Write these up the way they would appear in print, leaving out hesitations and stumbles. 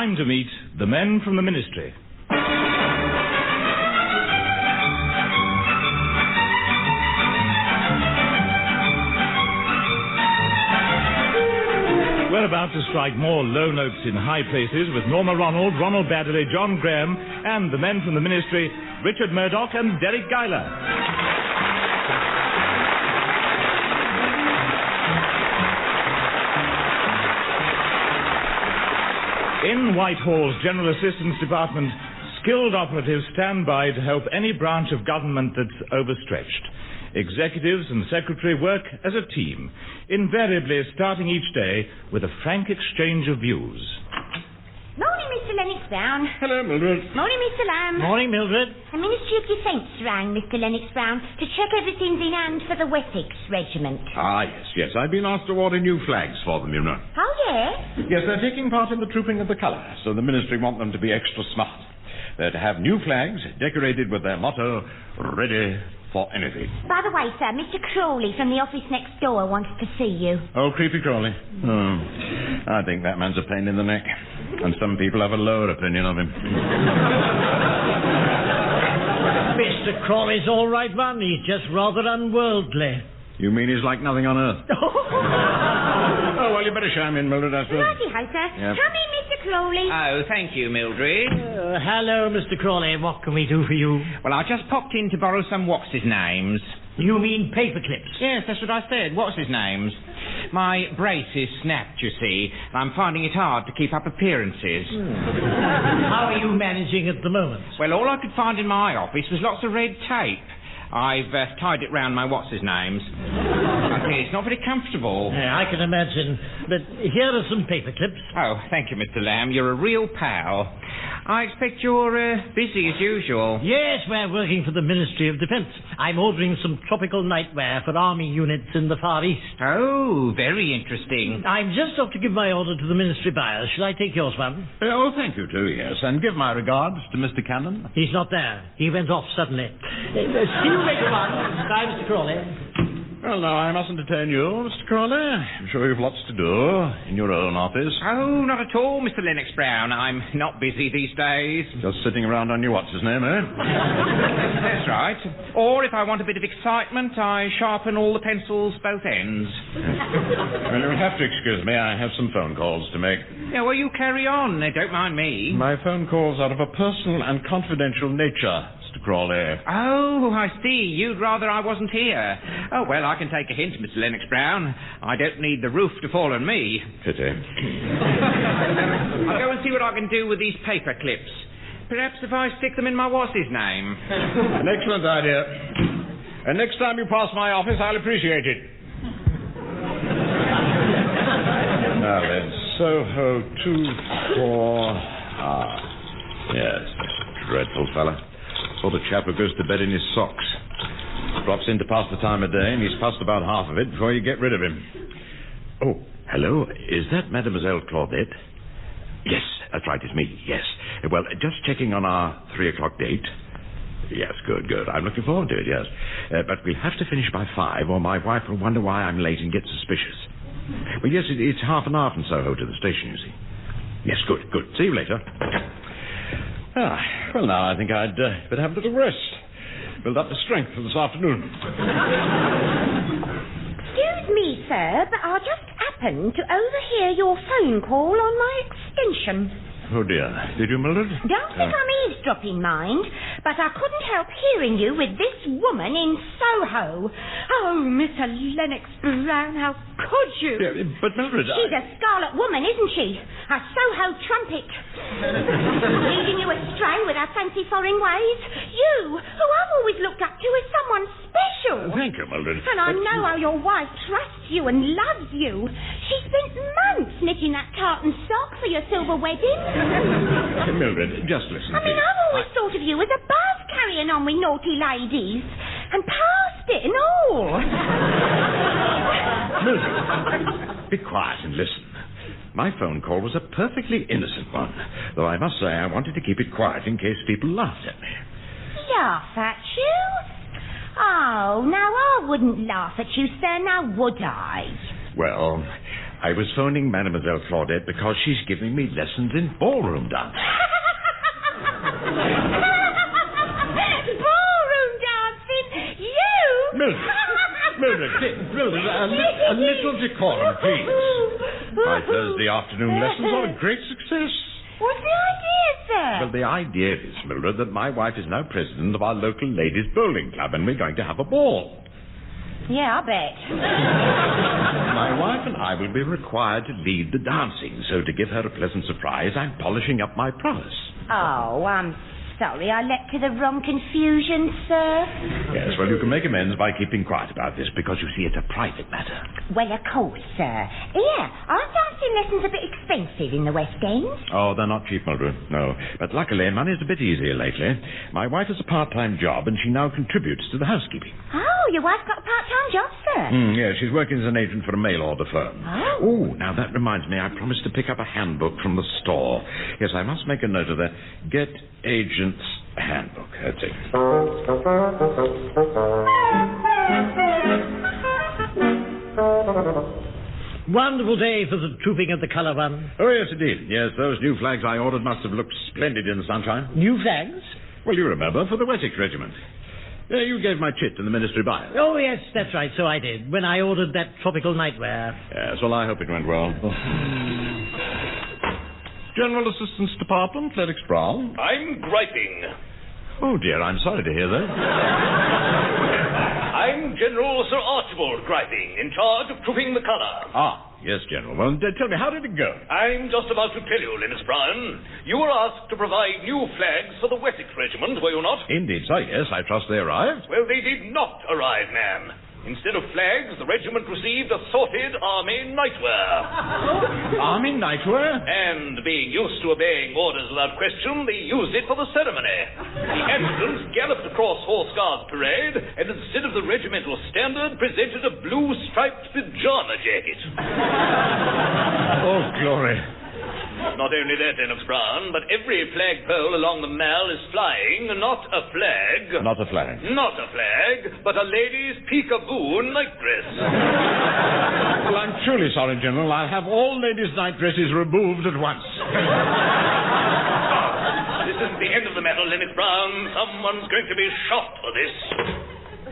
time to meet the men from the Ministry. We're about to strike more low notes in high places with Norma Ronald, Ronald Baddiley, John Graham, and the men from the Ministry, Richard Murdoch and Deryck Guyler. In Whitehall's General Assistance Department, skilled operatives stand by to help any branch of government that's overstretched. Executives and secretary work as a team, invariably starting each day with a frank exchange of views. Morning, Mr. Lennox Brown. Hello, Mildred. Morning, Mr. Lamb. Morning, Mildred. The Ministry of Defence rang, Mr. Lennox Brown, to check everything's in hand for the Wessex Regiment. Ah, yes. I've been asked to order new flags for them, you know. Oh, yes? Yes, they're taking part in the trooping of the colour, so the Ministry want them to be extra smart. They're to have new flags decorated with their motto, ready for anything. By the way, sir, Mr. Crawley from the office next door wants to see you. Oh, Creepy Crawley. Oh, I think that man's a pain in the neck. And some people have a lower opinion of him. Mr. Crawley's all right, man. He's just rather unworldly. You mean he's like nothing on earth? Oh, well, you better show him in, Mildred, I suppose. Righty-ho, sir. Yep. Come in, Mr. Crawley. Oh, thank you, Mildred. Hello, Mr. Crawley. What can we do for you? Well, I just popped in to borrow some what's-his-names. You mean paper clips? Yes, that's what I said. What's-his-names? My brace is snapped, you see, and I'm finding it hard to keep up appearances. How are you managing at the moment? Well, all I could find in my office was lots of red tape. I've tied it round my what's-his-names. I think it's not very comfortable. Yeah, I can imagine. But here are some paper clips. Oh, thank you, Mr. Lamb. You're a real pal. I expect you're busy as usual. Yes, we're working for the Ministry of Defence. I'm ordering some tropical nightwear for army units in the Far East. Oh, very interesting. I'm just off to give my order to the Ministry buyers. Shall I take yours, ma'am? Oh, thank you, too, yes. And give my regards to Mr. Cannon. He's not there. He went off suddenly. See you later on. Bye, Mr. Crawley. Well, now, I mustn't detain you, Mr. Crawley. I'm sure you've lots to do in your own office. Oh, not at all, Mr. Lennox Brown. I'm not busy these days. Just sitting around on your what's-his-name, eh? That's right. Or if I want a bit of excitement, I sharpen all the pencils both ends. Well, you'll have to excuse me. I have some phone calls to make. Yeah, well, you carry on. Don't mind me. My phone calls are of a personal and confidential nature, Mr. Crawley. Oh, I see. You'd rather I wasn't here. Oh, well, I can take a hint, Mr. Lennox Brown. I don't need the roof to fall on me. Pity. I'll go and see what I can do with these paper clips. Perhaps if I stick them in my what's-his-name. An excellent idea. And next time you pass my office, I'll appreciate it. Now then, Soho 2-4... yes, dreadful fella. Sort of chap who goes to bed in his socks. Drops in to pass the time of day, and he's passed about half of it before you get rid of him. Oh, hello. Is that Mademoiselle Claudette? Yes, that's right, it's me, yes. Well, just checking on our 3 o'clock date. Yes, good. I'm looking forward to it, yes. But we'll have to finish by 5, or my wife will wonder why I'm late and get suspicious. Well, yes, it's half an hour from Soho to the station, you see. Yes, good. See you later. Well, now I think I'd better have a little rest. Build up the strength for this afternoon. Excuse me, sir, but I just happened to overhear your phone call on my extension. Oh, dear. Did you, Mildred? Don't think I'm eavesdropping, mind, but I couldn't help hearing you with this woman in Soho. Oh, Mr. Lennox Brown, how could you? Yeah, but, Mildred, She's a scarlet woman, isn't she? A Soho trumpet. Leading you astray with her fancy foreign ways. You, who I've always looked up to as someone special. Thank you, Mildred. And I know how your wife trusts you and loves you. She spent months knitting that tartan sock for your silver wedding. Mildred, just listen. I mean, I've always thought of you as a buzz carrying on with naughty ladies. And past it and all. Mildred, be quiet and listen. My phone call was a perfectly innocent one, though I must say I wanted to keep it quiet in case people laughed at me. Laugh at you? Oh, now I wouldn't laugh at you, sir, now would I? Well, I was phoning Mademoiselle Claudette because she's giving me lessons in ballroom dance. Ballroom dancing? You? Mildred, a little decorum, please. My Thursday afternoon lessons are a great success. What's the idea, sir? Well, the idea is, Mildred, that my wife is now president of our local ladies' bowling club, and we're going to have a ball. Yeah, I bet. My wife and I will be required to lead the dancing, so to give her a pleasant surprise, I'm polishing up my prowess. Oh, I'm sorry I led to the wrong confusion, sir. Yes, well, you can make amends by keeping quiet about this, because you see it's a private matter. Well, of course, sir. Yeah, aren't dancing lessons a bit expensive in the West End? Oh, they're not cheap, Mildred, no. But luckily, money's a bit easier lately. My wife has a part-time job, and she now contributes to the housekeeping. Oh, your wife's got a part-time job, sir? Yes, she's working as an agent for a mail-order firm. Oh, now that reminds me, I promised to pick up a handbook from the store. Yes, I must make a note of that. Get Agent's Handbook. That's it. Wonderful day for the trooping of the colour one. Oh, yes, indeed. Yes, those new flags I ordered must have looked splendid in the sunshine. New flags? Well, you remember, for the Wessex Regiment. You gave my chit to the ministry buyer. Oh, yes, that's right, so I did, when I ordered that tropical nightwear. Yes, well, I hope it went well. General Assistance Department, Lennox Brown. I'm griping. Oh, dear, I'm sorry to hear that. I'm General Sir Archibald Griping, in charge of trooping the colour. Ah, yes, General. Well, tell me, how did it go? I'm just about to tell you, Lennox Brown. You were asked to provide new flags for the Wessex Regiment, were you not? Indeed, sir, yes. I trust they arrived. Well, they did not arrive, ma'am. Instead of flags, the regiment received assorted army nightwear. Army nightwear? And being used to obeying orders without question, they used it for the ceremony. The adjutants galloped across Horse Guards Parade, and instead of the regimental standard, presented a blue striped pajama jacket. Oh, glory. Not only that, Lennox Brown, but every flagpole along the Mall is flying, not a flag. Not a flag. Not a flag, but a lady's peekaboo nightdress. Well, I'm truly sorry, General. I'll have all ladies' night dresses removed at once. This isn't the end of the matter, Lennox Brown. Someone's going to be shot for this.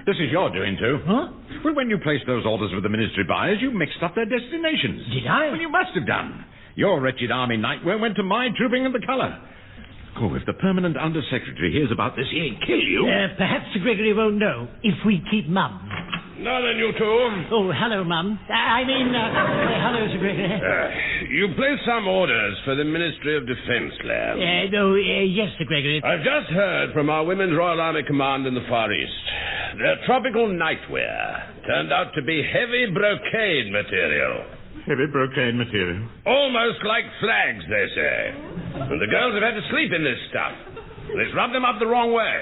This is your doing, too. Huh? Well, when you placed those orders with the ministry buyers, you mixed up their destinations. Did I? Well, you must have done. Your wretched army nightwear went to my trooping of the colour. Oh, if the permanent undersecretary hears about this, he'll kill you. Perhaps Sir Gregory won't know, if we keep mum. Now then, you two. Oh, hello, Mum. Hello, Sir Gregory. You placed some orders for the Ministry of Defence, lad. Yes, Sir Gregory. I've just heard from our Women's Royal Army Command in the Far East. Their tropical nightwear turned out to be heavy brocade material. Heavy brocade material. Almost like flags, they say. And the girls have had to sleep in this stuff. It's rubbed them up the wrong way.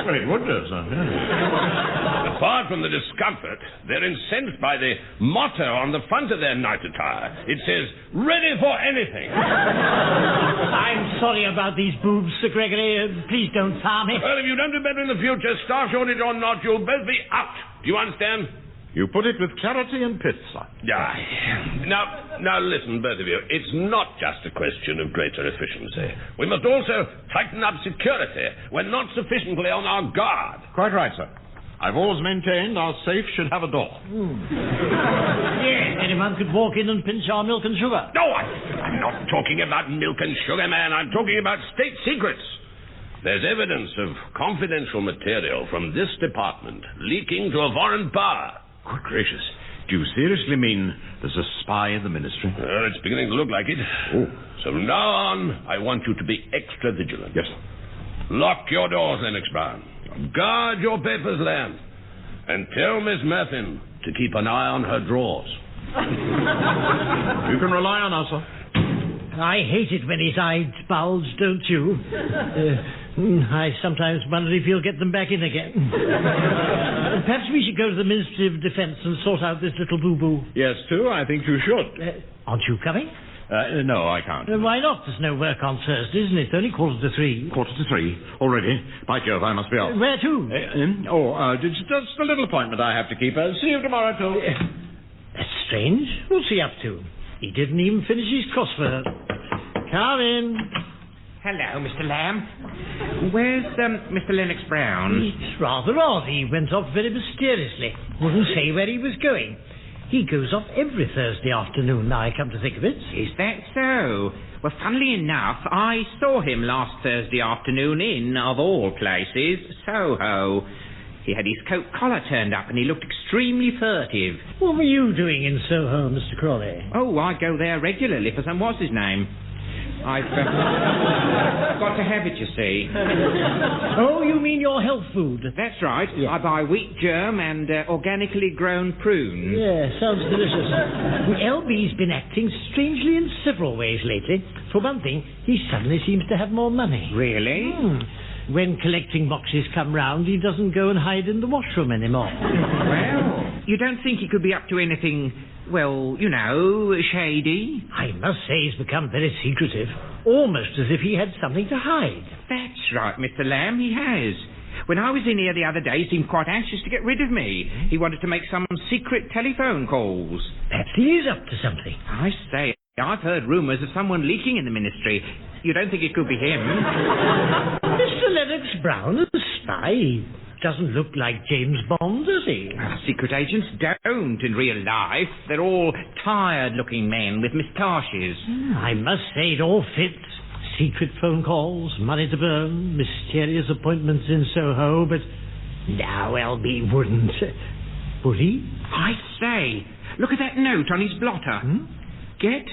Well, it would do, sir. Yeah. Apart from the discomfort, they're incensed by the motto on the front of their night attire. It says, "Ready for anything." I'm sorry about these boobs, Sir Gregory. Please don't harm me. Well, if you don't do better in the future, staff shortage or not, you'll both be out. Do you understand? You put it with clarity and pith, sir. Yeah. Now listen, both of you. It's not just a question of greater efficiency. We must also tighten up security. We're not sufficiently on our guard. Quite right, sir. I've always maintained our safe should have a door. Yes, anyone could walk in and pinch our milk and sugar. No, I'm not talking about milk and sugar, man. I'm talking about state secrets. There's evidence of confidential material from this department leaking to a foreign power. Good gracious. Do you seriously mean there's a spy in the ministry? Well, it's beginning to look like it. Oh. So from now on, I want you to be extra vigilant. Yes, sir. Lock your doors, Lennox Brown. Guard your papers, Lamb. And tell Miss Merthin to keep an eye on her drawers. You can rely on us, sir. I hate it when his eyes bulge, don't you? I sometimes wonder if he'll get them back in again. Perhaps we should go to the Ministry of Defence and sort out this little boo-boo. Yes, too, I think you should. Aren't you coming? No, I can't. Why not? There's no work on Thursday, isn't it? It's only 2:45. 2:45 already? By Jove, I must be off. Where to? Just a little appointment I have to keep. See you tomorrow, too. That's strange. What's he up to? He didn't even finish his crossword. Come in. Hello, Mr. Lamb. Where's Mr. Lennox Brown? It's rather odd. He went off very mysteriously. Wouldn't say where he was going. He goes off every Thursday afternoon, now I come to think of it. Is that so? Well, funnily enough, I saw him last Thursday afternoon in, of all places, Soho. He had his coat collar turned up and he looked extremely furtive. What were you doing in Soho, Mr. Crawley? Oh, I go there regularly for some what's-his-name. I've got to have it, you see. Oh, you mean your health food? That's right. Yeah. I buy wheat germ and organically grown prunes. Yeah, sounds delicious. LB's been acting strangely in several ways lately. For one thing, he suddenly seems to have more money. Really? When collecting boxes come round, he doesn't go and hide in the washroom anymore. Well, you don't think he could be up to anything, well, you know, shady? I must say he's become very secretive. Almost as if he had something to hide. That's right, Mr. Lamb, he has. When I was in here the other day, he seemed quite anxious to get rid of me. He wanted to make some secret telephone calls. Perhaps he is up to something. I say, I've heard rumours of someone leaking in the ministry. You don't think it could be him? Mr. Lennox Brown, a spy. Doesn't look like James Bond, does he? Secret agents don't in real life. They're all tired-looking men with moustaches. I must say it all fits. Secret phone calls, money to burn, mysterious appointments in Soho, but now LB wouldn't. Would he? I say, look at that note on his blotter. Get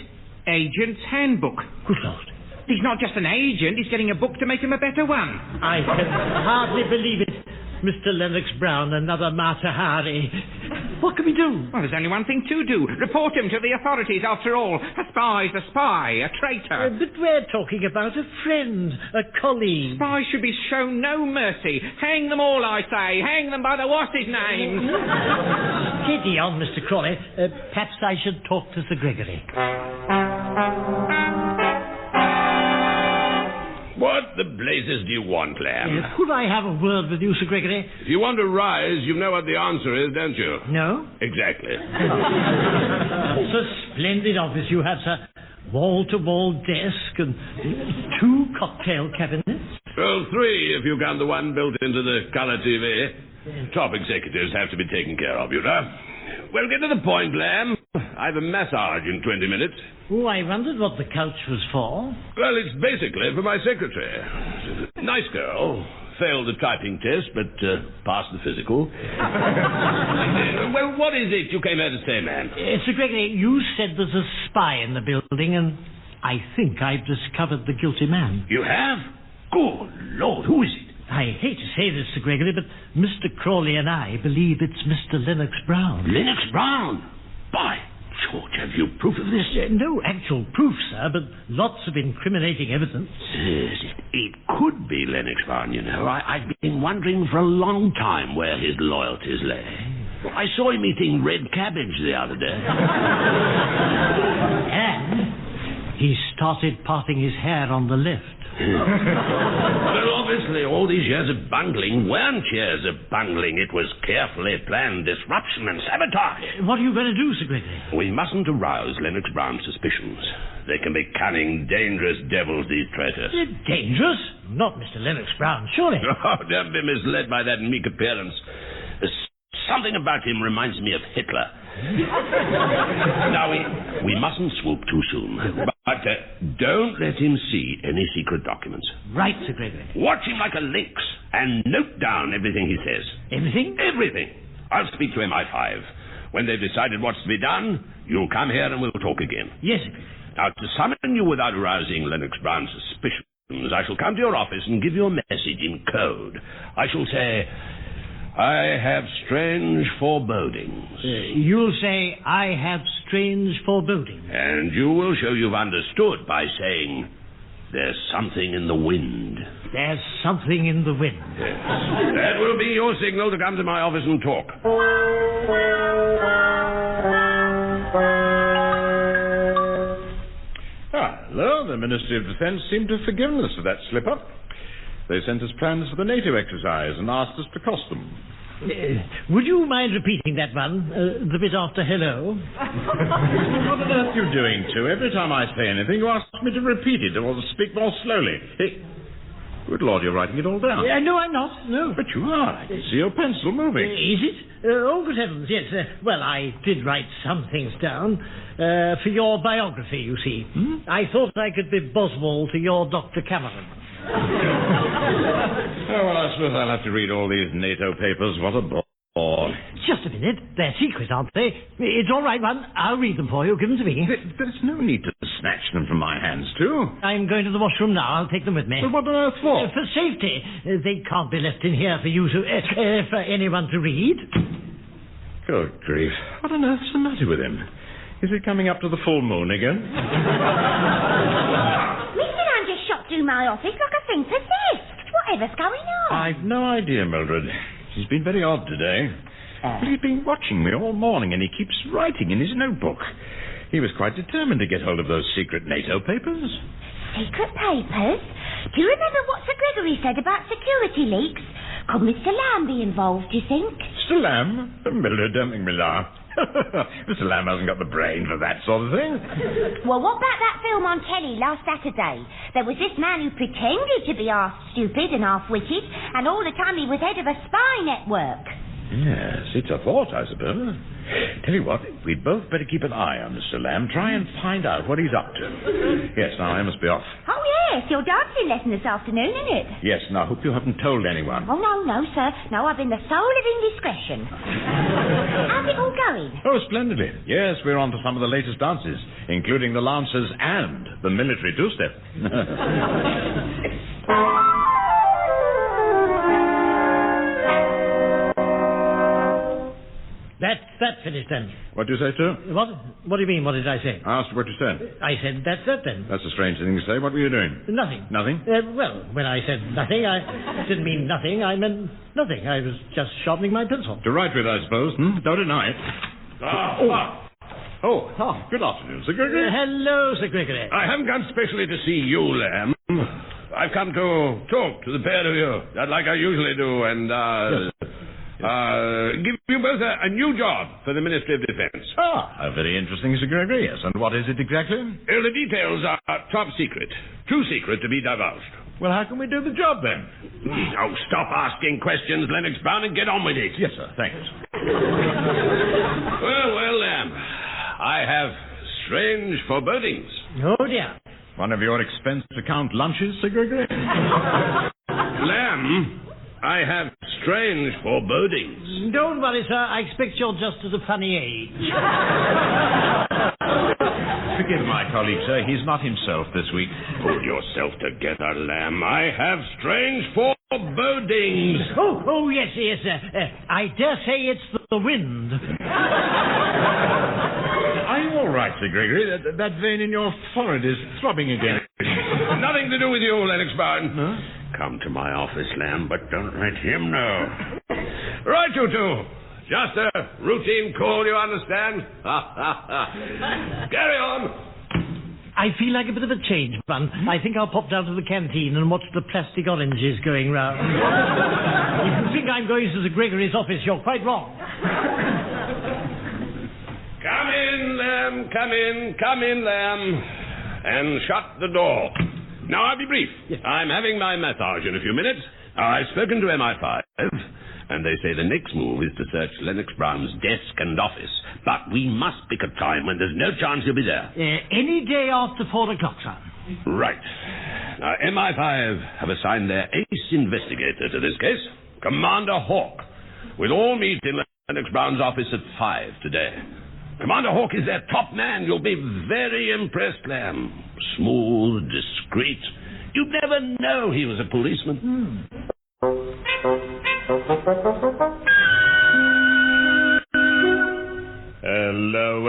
Agent's Handbook. Good Lord. He's not just an agent, he's getting a book to make him a better one. I can hardly believe it. Mr. Lennox Brown, another Mata Hari. What can we do? Well, there's only one thing to do. Report him to the authorities, after all. A spy's a spy, a traitor. But we're talking about a friend, a colleague. Spies should be shown no mercy. Hang them all, I say. Hang them by the what's-his-names. Steady on, Mr. Crawley. Perhaps I should talk to Sir Gregory. What the blazes do you want, Lamb? Could I have a word with you, Sir Gregory? If you want to rise, you know what the answer is, don't you? No? Exactly. It's a splendid office you have, sir. Wall-to-wall desk and 2 cocktail cabinets. Well, 3 if you count the one built into the colour TV. Top executives have to be taken care of, you know. Well, get to the point, Lamb. I've a massage in 20 minutes. Oh, I wondered what the couch was for. Well, it's basically for my secretary. Nice girl. Failed the typing test, but passed the physical. Well, what is it you came here to say, man? Sir Gregory, you said there's a spy in the building, and I think I've discovered the guilty man. You have? Good Lord, who is it? I hate to say this, Sir Gregory, but Mr. Crawley and I believe it's Mr. Lennox Brown. Lennox Brown? By George, have you proof of this? No actual proof, sir, but lots of incriminating evidence. Yes, it could be Lennox Brown, you know. I've been wondering for a long time where his loyalties lay. I saw him eating red cabbage the other day. And he started parting his hair on the left. Well, obviously, all these years of bungling weren't years of bungling. It was carefully planned disruption and sabotage. What are you going to do, Sir Gregory? We mustn't arouse Lennox Brown's suspicions. They can be cunning, dangerous devils, these traitors. They're dangerous? Not Mr. Lennox Brown, surely. Oh, don't be misled by that meek appearance. Something about him reminds me of Hitler. Now, we mustn't swoop too soon. But don't let him see any secret documents. Right, Sir Gregory. Watch him like a lynx and note down everything he says. Everything? Everything. I'll speak to MI5. When they've decided what's to be done, you'll come here and we'll talk again. Yes, Sir Gregory. Now, to summon you without arousing Lennox Brown's suspicions, I shall come to your office and give you a message in code. I shall say, I have strange forebodings. You'll say, I have strange forebodings. And you will show you've understood by saying, there's something in the wind. There's something in the wind. Yes. That will be your signal to come to my office and talk. Hello, the Ministry of Defence seemed to have forgiven us for that slip-up. They sent us plans for the NATO exercise and asked us to cost them. Would you mind repeating that one, the bit after hello? What on earth are you doing, too? Every time I say anything, you ask me to repeat it or speak more slowly. Hey, good Lord, you're writing it all down. No, I'm not. No. But you are. I can see your pencil moving. Is it? Oh, good heavens, yes. Well, I did write some things down. For your biography, you see. I thought I could be Boswell to your Dr. Cameron. Oh, well, I suppose I'll have to read all these NATO papers. What a bore. Just a minute. They're secret, aren't they? It's all right, one. I'll read them for you. Give them to me. There's no need to snatch them from my hands, too. I'm going to the washroom now. I'll take them with me. But what on earth for? For safety. They can't be left in here for you to... for anyone to read. Good grief. What on earth's the matter with him? Is he coming up to the full moon again? Mr. Lamb just shot through my office like a thing possessed. Whatever's going on? I've no idea, Mildred. He's been very odd today. But he's been watching me all morning, and he keeps writing in his notebook. He was quite determined to get hold of those secret NATO papers. Secret papers? Do you remember what Sir Gregory said about security leaks? Could Mr. Lamb be involved, do you think? Mr. Lamb? Mildred, don't make me laugh. Mr. Lamb hasn't got the brain for that sort of thing. Well, what about that film on telly last Saturday? There was this man who pretended to be half stupid and half-witted, and all the time he was head of a spy network. Yes, it's a thought, I suppose. Tell you what, we'd both better keep an eye on Mr. Lamb, try and find out what he's up to. Yes, now I must be off. Oh, yes, your dancing lesson this afternoon, isn't it? Yes, now I hope you haven't told anyone. Oh, no, sir. No, I've been the soul of indiscretion. How's it all going? Oh, splendidly. Yes, we're on to some of the latest dances, including the Lancers and the military two-step. That's finished then. What do you say, sir? What? What do you mean, what did I say? I asked what you said. I said, that's that then. That's a strange thing to say. What were you doing? Nothing. Nothing? Well, when I said nothing, I didn't mean nothing. I meant nothing. I was just sharpening my pencil. To write with, I suppose. Don't deny it. Good afternoon, Sir Gregory. Hello, Sir Gregory. I haven't come specially to see you, Lamb. I've come to talk to the pair of you, like I usually do, and, give you both a new job for the Ministry of Defence. Ah, very interesting, Sir Gregory, yes. And what is it exactly? Well, the details are top secret. Too secret to be divulged. Well, how can we do the job, then? Oh, stop asking questions, Lennox Brown, and get on with it. Yes, sir, thanks. Well, I have strange forebodings. Oh, dear. One of your expense account lunches, Sir Gregory? Lamb, I have strange forebodings. Don't worry, sir. I expect you're just at a funny age. Forgive my colleague, sir. He's not himself this week. Pull yourself together, Lamb. I have strange forebodings. Oh, yes, sir. I dare say it's the wind. Are you all right, Sir Gregory? That vein in your forehead is throbbing again. Nothing to do with you, Lennox Brown. Huh? Come to my office, Lamb, but don't let him know. Right, you two. Just a routine call, you understand? Carry on. I feel like a bit of a change, Bun. I think I'll pop down to the canteen and watch the plastic oranges going round. If you think I'm going to Sir Gregory's office, you're quite wrong. Come in, Lamb, come in, Lamb. And shut the door. Now, I'll be brief. Yes. I'm having my massage in a few minutes. I've spoken to MI5, and they say the next move is to search Lennox Brown's desk and office. But we must pick a time when there's no chance he'll be there. Any day after 4 o'clock, sir. Right. Now, MI5 have assigned their ace investigator to this case, Commander Hawke. We'll all meet in Lennox Brown's office at 5 today. Commander Hawke is their top man. You'll be very impressed, Lamb. Smooth, discreet. You'd never know he was a policeman. Hello.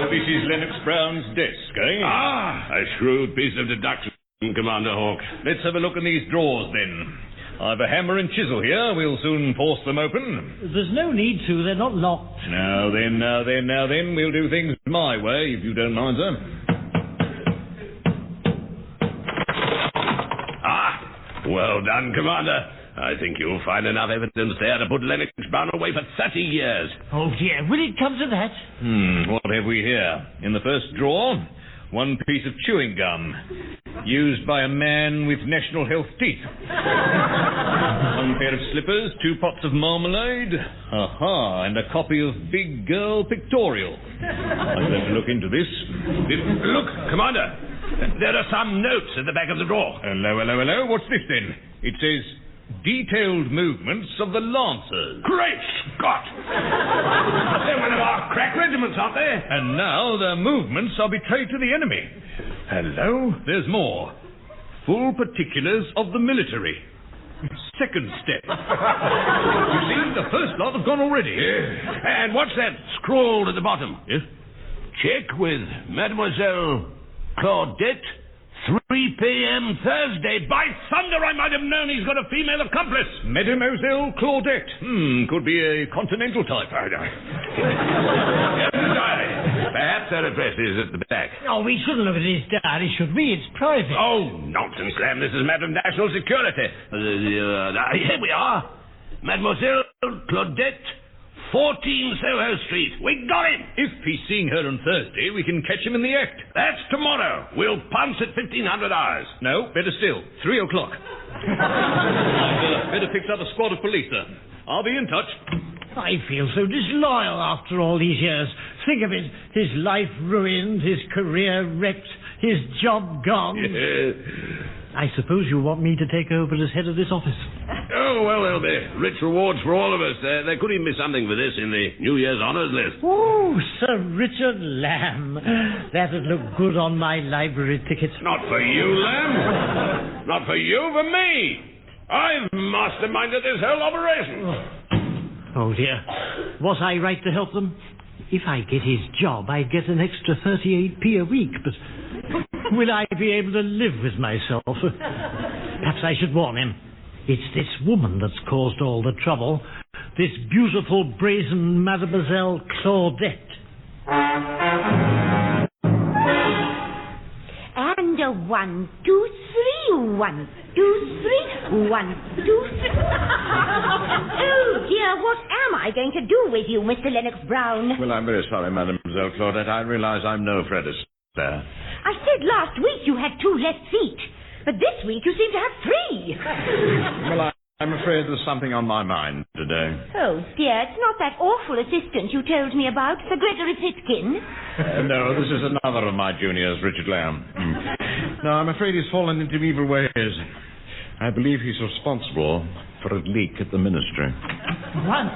This is Lennox Brown's desk, eh? Ah, a shrewd piece of deduction, Commander Hawke. Let's have a look in these drawers, then. I've a hammer and chisel here. We'll soon force them open. There's no need to. They're not locked. Now then. We'll do things my way, if you don't mind, sir. Ah, well done, Commander. I think you'll find enough evidence there to put Lennox Brown away for 30 years. Oh, dear, will it come to that? What have we here? In the first drawer, one piece of chewing gum, used by a man with national health teeth. One pair of slippers, 2 pots of marmalade, and a copy of Big Girl Pictorial. I'd better look into this. Look, Commander, there are some notes at the back of the drawer. Hello. What's this then? It says, detailed movements of the Lancers. Great Scott! They're one of our crack regiments, aren't they? And now their movements are betrayed to the enemy. Hello, there's more. Full particulars of the military. Second step. You see, the first lot have gone already. And what's that scrawled at the bottom? Yes? Check with Mademoiselle Claudette, 3 p.m. Thursday. By thunder, I might have known he's got a female accomplice. Mademoiselle Claudette. Could be a continental type. Perhaps her address is at the back. Oh, we shouldn't look at his diary, should we? It's private. Oh, nonsense, Lamb. This is a matter of national security. Here we are. Mademoiselle Claudette, 14 Soho Street. We got him. If he's seeing her on Thursday, we can catch him in the act. That's tomorrow. We'll punch at 1500 hours. No, better still. 3 o'clock. I've better fix up a squad of police, sir. I'll be in touch. I feel so disloyal after all these years. Think of it. His life ruined, his career wrecked, his job gone. I suppose you want me to take over as head of this office. Oh, well, there'll be rich rewards for all of us. There could even be something for this in the New Year's honours list. Oh, Sir Richard Lamb. That'd look good on my library ticket. Not for you, Lamb. Not for you, for me. I've masterminded this whole operation. Oh, dear. Was I right to help them? If I get his job, I'd get an extra 38p a week, but will I be able to live with myself? Perhaps I should warn him. It's this woman that's caused all the trouble. This beautiful, brazen Mademoiselle Claudette. And a 1, 2, 3, 1, 2, 3, 1, 2, 3. Oh, dear, what am I going to do with you, Mr. Lennox Brown? Well, I'm very sorry, Mademoiselle Claudette. I realize I'm no Fred Astaire. I said last week you had 2 left feet, but this week you seem to have 3. Well, I'm afraid there's something on my mind today. Oh, dear, it's not that awful assistant you told me about, Sir Gregory Pitkin. No, this is another of my juniors, Richard Lamb. No, I'm afraid he's fallen into evil ways. I believe he's responsible for a leak at the ministry. One,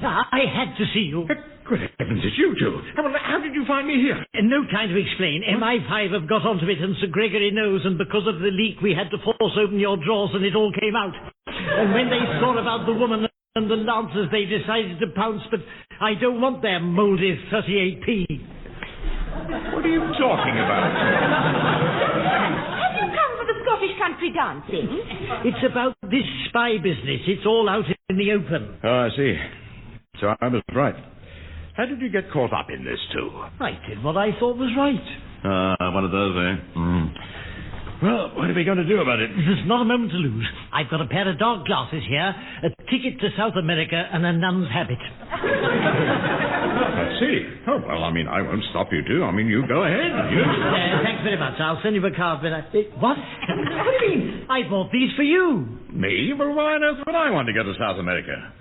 I had to see you. Good heavens, it's you two. How did you find me here? No time to explain. MI5 have got onto it, and Sir Gregory knows, and because of the leak, we had to force open your drawers, and it all came out. And when they saw about the woman and the Lancers, they decided to pounce, but I don't want their mouldy 38p. What are you talking about? Have you come for the Scottish country dancing? It's about this spy business. It's all out in the open. Oh, I see. So I was right. How did you get caught up in this, too? I did what I thought was right. One of those, eh? Well, what are we going to do about it? There's not a moment to lose. I've got a pair of dark glasses here, a ticket to South America, and a nun's habit. I see. Oh, well, I mean, I won't stop you two. I mean, you go ahead. Thanks very much. I'll send you a card when I... What? What do you mean? I bought these for you. Me? Well, why on earth would I want to go to South America?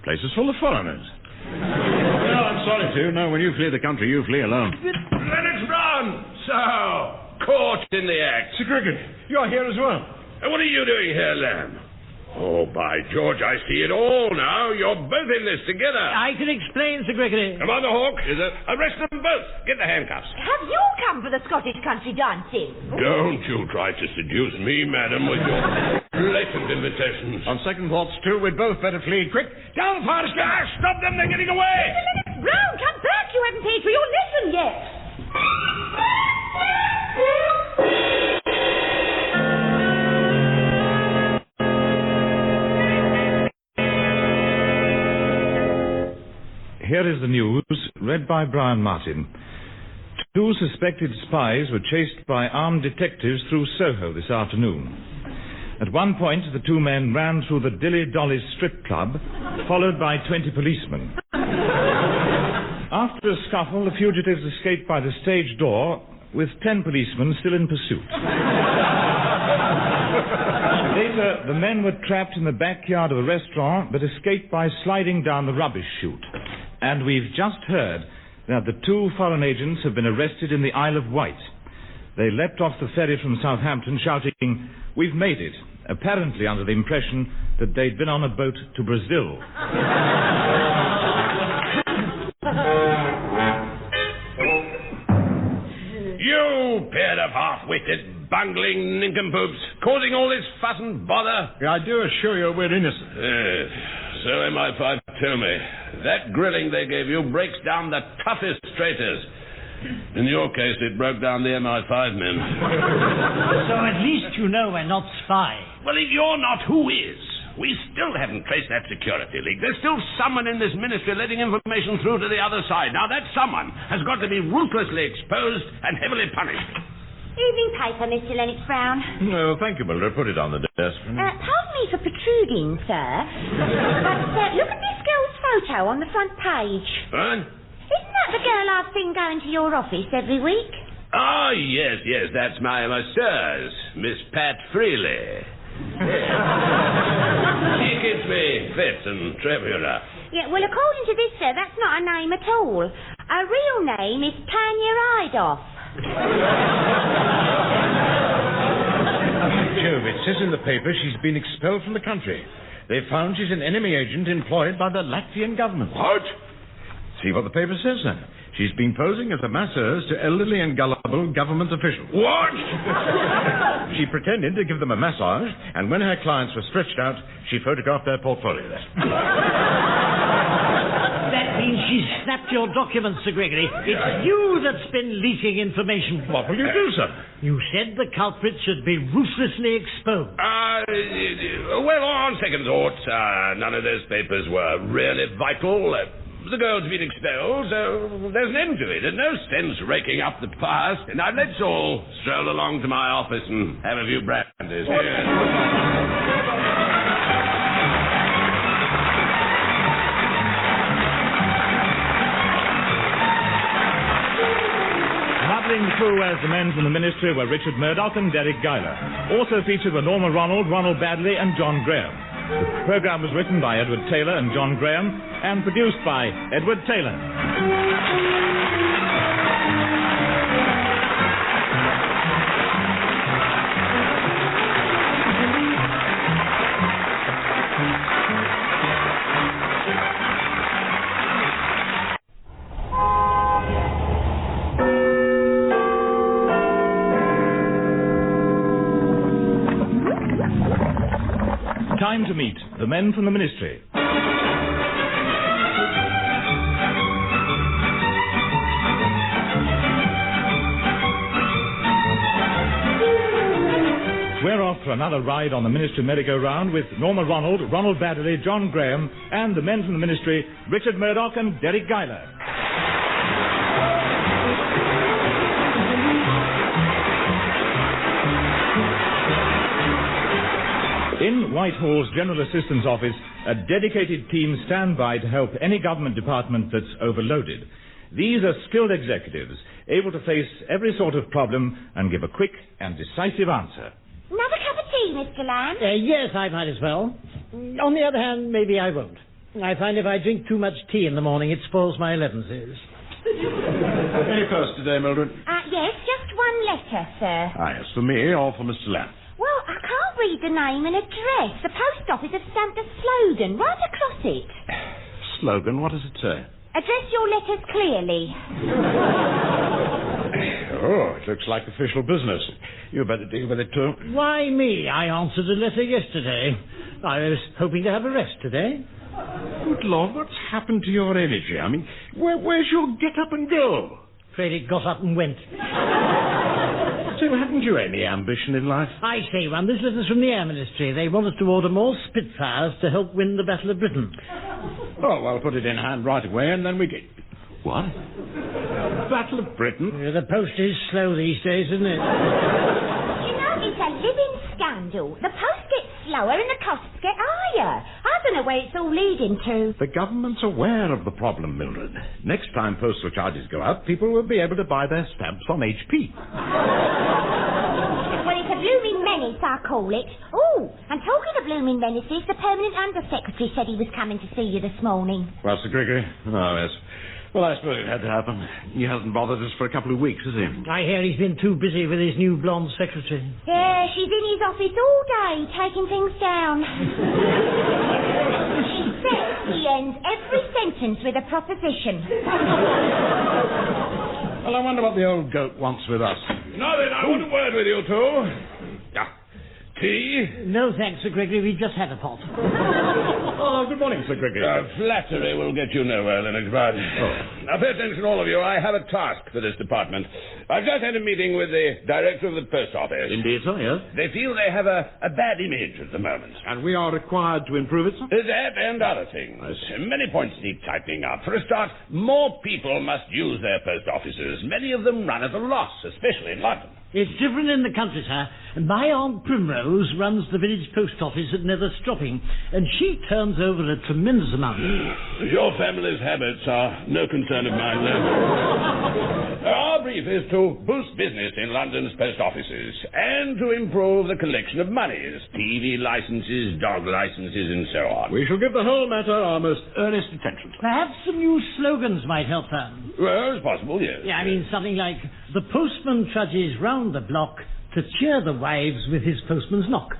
Place is full of foreigners. No, I'm sorry, too. No, when you flee the country, you flee alone. Lennox Brown! So, caught in the act. Sir Cricket, you're here as well. What are you doing here, Lamb? Oh, by George, I see it all now. You're both in this together. I can explain, Sir Gregory. Come on, the Hawk. Arrest them both. Get the handcuffs. Have you come for the Scottish country dancing? Don't you try to seduce me, madam, with your blatant invitations. On second thoughts, too, we'd both better flee. Quick, down the fire escape. Stop them. They're getting away. Mr. Lennox Brown, come back. You haven't paid for your lesson yet. Here is the news, read by Brian Martin. 2 suspected spies were chased by armed detectives through Soho this afternoon. At one point, the two men ran through the Dilly-Dolly strip club, followed by 20 policemen. After a scuffle, the fugitives escaped by the stage door, with 10 policemen still in pursuit. Later, the men were trapped in the backyard of a restaurant, but escaped by sliding down the rubbish chute. And we've just heard that the two foreign agents have been arrested in the Isle of Wight. They leapt off the ferry from Southampton shouting, "We've made it," apparently under the impression that they'd been on a boat to Brazil. You pair of half-witted, bungling nincompoops, causing all this fuss and bother. I do assure you we're innocent. So MI5 tell me. That grilling they gave you breaks down the toughest traitors. In your case, it broke down the MI5 men. So at least you know we're not spies. Well, if you're not, who is? We still haven't traced that security leak. There's still someone in this ministry letting information through to the other side. Now, that someone has got to be ruthlessly exposed and heavily punished. Evening paper, Mr. Lennox Brown. Oh, thank you, Mildred. Put it on the desk. Pardon me for protruding, sir. But look at this girl's photo on the front page. What? Isn't that the girl I've seen going to your office every week? Oh, yes, that's my masseuse, Miss Pat Freely. She keeps me fit and trebular. Yeah, well, according to this, sir, that's not a name at all. Her real name is Tanya Idoff. Jove, it says in the paper she's been expelled from the country. They found she's an enemy agent employed by the Latvian government. What? See what the paper says, then. She's been posing as a masseuse to elderly and gullible government officials. What? She pretended to give them a massage, and when her clients were stretched out, she photographed their portfolios. That means she's snapped your documents, Sir Gregory. It's you that's been leaking information. What will you do, sir? You said the culprit should be ruthlessly exposed. Well, on second thoughts, none of those papers were really vital. The girl's been expelled, so there's an end to it. There's no sense raking up the past. Now, let's all stroll along to my office and have a few brandies. Muddling through as the men from the ministry were Richard Murdoch and Deryck Guyler. Also featured were Norma, Ronald Baddiley and John Graham. The programme was written by Edward Taylor and John Graham and produced by Edward Taylor. Time to meet the men from the ministry. We're off for another ride on the ministry merry-go-round with Norma, Ronald Baddiley, John Graham, and the men from the ministry, Richard Murdoch and Deryck Guyler. In Whitehall's General Assistance Office, a dedicated team stand by to help any government department that's overloaded. These are skilled executives, able to face every sort of problem and give a quick and decisive answer. Another cup of tea, Mr. Lamb? Yes, I might as well. On the other hand, maybe I won't. I find if I drink too much tea in the morning, it spoils my elevenses. Any post today, Mildred? Yes, just one letter, sir. Yes, for me or for Mr. Lamb? Well, I can't read the name and address. The post office have stamped a slogan right across it. Slogan? What does it say? Address your letters clearly. Oh, it looks like official business. You better deal with it, too. Why me? I answered a letter yesterday. I was hoping to have a rest today. Good Lord, what's happened to your energy? I mean, where's your get up and go? Afraid it got up and went. So haven't you any ambition in life? I say, one, this letter's from the Air Ministry. They want us to order more Spitfires to help win the Battle of Britain. Oh, well, put it in hand right away and then we get... What? Battle of Britain? Yeah, the post is slow these days, isn't it? You know, it's a living scandal bundle, the post gets slower and the costs get higher. I don't know where it's all leading to. The government's aware of the problem, Mildred. Next time postal charges go up, people will be able to buy their stamps on HP. Well, it's a blooming menace, I call it. Oh, and talking of blooming menaces, the permanent undersecretary said he was coming to see you this morning. Well, Sir Gregory? Oh, yes. Well, I suppose it had to happen. He hasn't bothered us for a couple of weeks, has he? I hear he's been too busy with his new blonde secretary. Yeah, she's in his office all day, taking things down. She says he ends every sentence with a proposition. Well, I wonder what the old goat wants with us. Now then, I want a word with you two. Tea? No, thanks, Sir Gregory. We just had a pot. Oh, good morning, Sir Gregory. Flattery will get you nowhere, Lennox Bard. Now, pay attention, all of you. I have a task for this department. I've just had a meeting with the director of the post office. Indeed, sir, yes. They feel they have a bad image at the moment. And we are required to improve it, sir? That and other things. Many points need tightening up. For a start, more people must use their post offices. Many of them run at a loss, especially in London. It's different in the country, sir. My Aunt Primrose runs the village post office at Nether Stropping, and she turns over a tremendous amount. Your family's habits are no concern of mine, though. Our brief is to boost business in London's post offices and to improve the collection of monies, TV licenses, dog licenses, and so on. We shall give the whole matter our most earnest attention. Perhaps some new slogans might help, sir. Well, it's possible, yes. Yeah, I mean something like, the postman trudges round the block to cheer the wives with his postman's knock.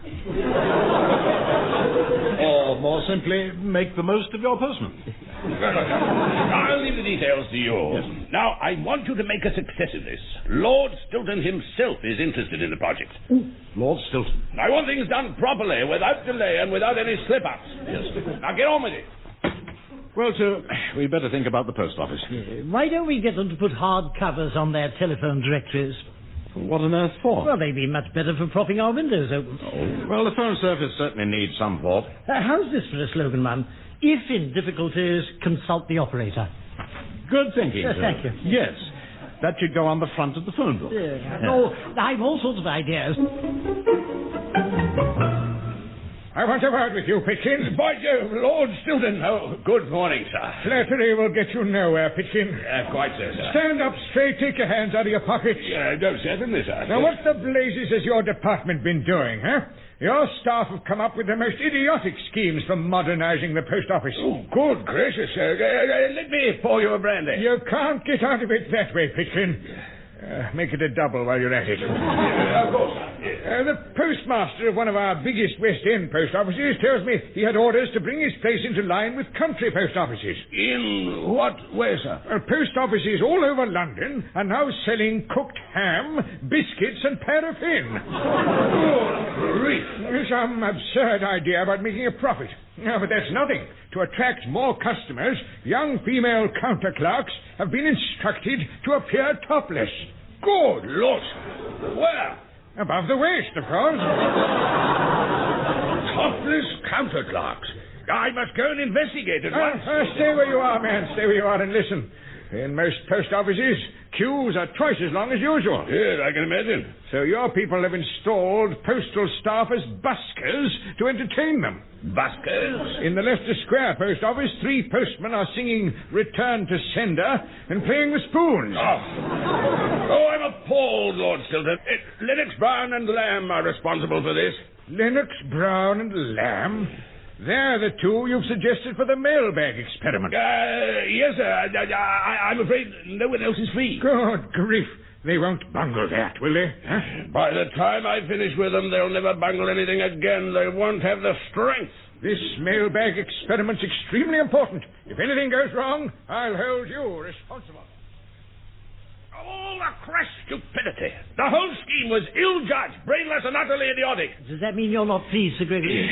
Or, more simply, make the most of your postman. I'll leave the details to you. Yes. Now, I want you to make a success of this. Lord Stilton himself is interested in the project. Ooh, Lord Stilton. I want things done properly, without delay and without any slip-ups. Yes. Now, get on with it. Well, sir, we'd better think about the post office. Why don't we get them to put hard covers on their telephone directories? What on earth for? Well, they'd be much better for propping our windows open. Oh. Well, the phone surface certainly needs some thought. How's this for a slogan, ma'am? If in difficulties, consult the operator. Good thinking, sir. Thank you. Yes. That should go on the front of the phone book. Oh, I've all sorts of ideas. I want a word with you, Pitkin. By Jove, Lord Stilton. Oh, good morning, sir. Flattery will get you nowhere, Pitkin. Quite so, sir. Stand up straight, take your hands out of your pockets. No, certainly, sir. Now, what the blazes has your department been doing, huh? Your staff have come up with the most idiotic schemes for modernizing the post office. Oh, good gracious, sir. Let me pour you a brandy. You can't get out of it that way, Pitkin. Make it a double while you're at it. Of course, sir. The postmaster of one of our biggest West End post offices tells me he had orders to bring his place into line with country post offices. In what way, sir? Post offices all over London are now selling cooked ham, biscuits, and paraffin. Good grief. Some absurd idea about making a profit. No, but that's nothing. To attract more customers, young female counter clerks have been instructed to appear topless. Good Lord. Where? Above the waist, of course. Topless counter clerks. I must go and investigate at once. Stay where you are, man. Stay where you are and listen. In most post offices, queues are twice as long as usual. Yes, I can imagine. So your people have installed postal staff as buskers to entertain them. Buskers? In the Leicester Square post office, 3 postmen are singing Return to Sender and playing with spoons. Oh, I'm appalled, Lord Stilton. Lennox, Brown and Lamb are responsible for this. Lennox, Brown and Lamb? They're the two you've suggested for the mailbag experiment. Yes, sir. I'm afraid no one else is free. Good grief. They won't bungle that, will they? Huh? By the time I finish with them, they'll never bungle anything again. They won't have the strength. This mailbag experiment's extremely important. If anything goes wrong, I'll hold you responsible. All the crass stupidity. The whole scheme was ill-judged, brainless, and utterly idiotic. Does that mean you're not pleased, Sir Gregory?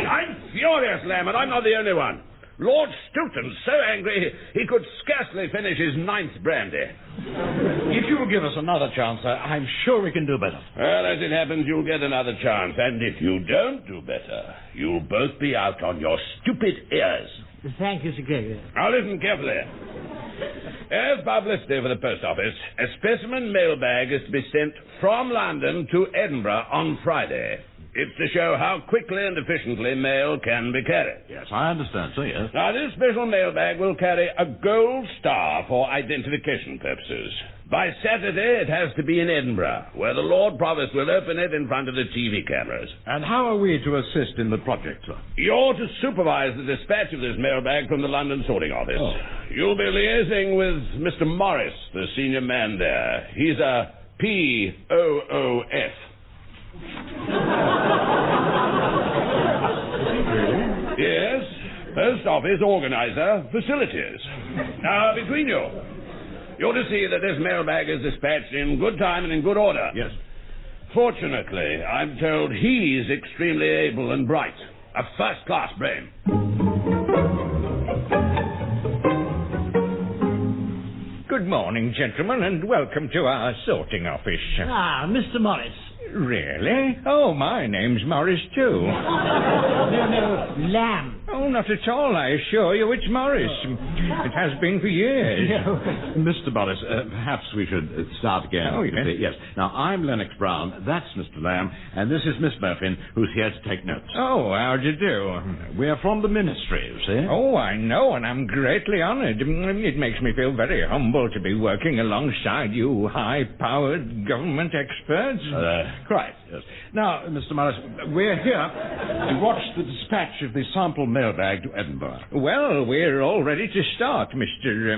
I'm furious, Lamb, and I'm not the only one. Lord Stilton's so angry he could scarcely finish his 9th brandy. If you'll give us another chance, sir, I'm sure we can do better. Well, as it happens, you'll get another chance. And if you don't do better, you'll both be out on your stupid ears. Thank you, Sir Gregory. Now listen carefully. As publicity for the post office, a specimen mailbag is to be sent from London to Edinburgh on Friday. It's to show how quickly and efficiently mail can be carried. Yes, I understand, sir, yes. Now, this special mailbag will carry a gold star for identification purposes. By Saturday, it has to be in Edinburgh, where the Lord Provost will open it in front of the TV cameras. And how are we to assist in the project, sir? You're to supervise the dispatch of this mailbag from the London sorting office. Oh. You'll be liaising with Mr. Morris, the senior man there. He's a POOF. Yes, Post Office Organizer, Facilities. Now, between you, you're to see that this mailbag is dispatched in good time and in good order. Yes. Fortunately, I'm told he's extremely able and bright. A first-class brain. Good morning, gentlemen, and welcome to our sorting office. Ah, Mr. Morris. Really? Oh, my name's Morris, too. No, Lamb. Oh, not at all, I assure you. It's Morris. It has been for years. Mr. Morris, perhaps we should start again. Oh, yes. Yes. Now, I'm Lennox Brown, that's Mr. Lamb, and this is Miss Murphy, who's here to take notes. Oh, how'd you do? We're from the ministry, you see. Oh, I know, and I'm greatly honored. It makes me feel very humble to be working alongside you high-powered government experts. Quite, yes. Now, Mr. Morris, we're here to watch the dispatch of the sample mailbag to Edinburgh. Well, we're all ready to start, Mr.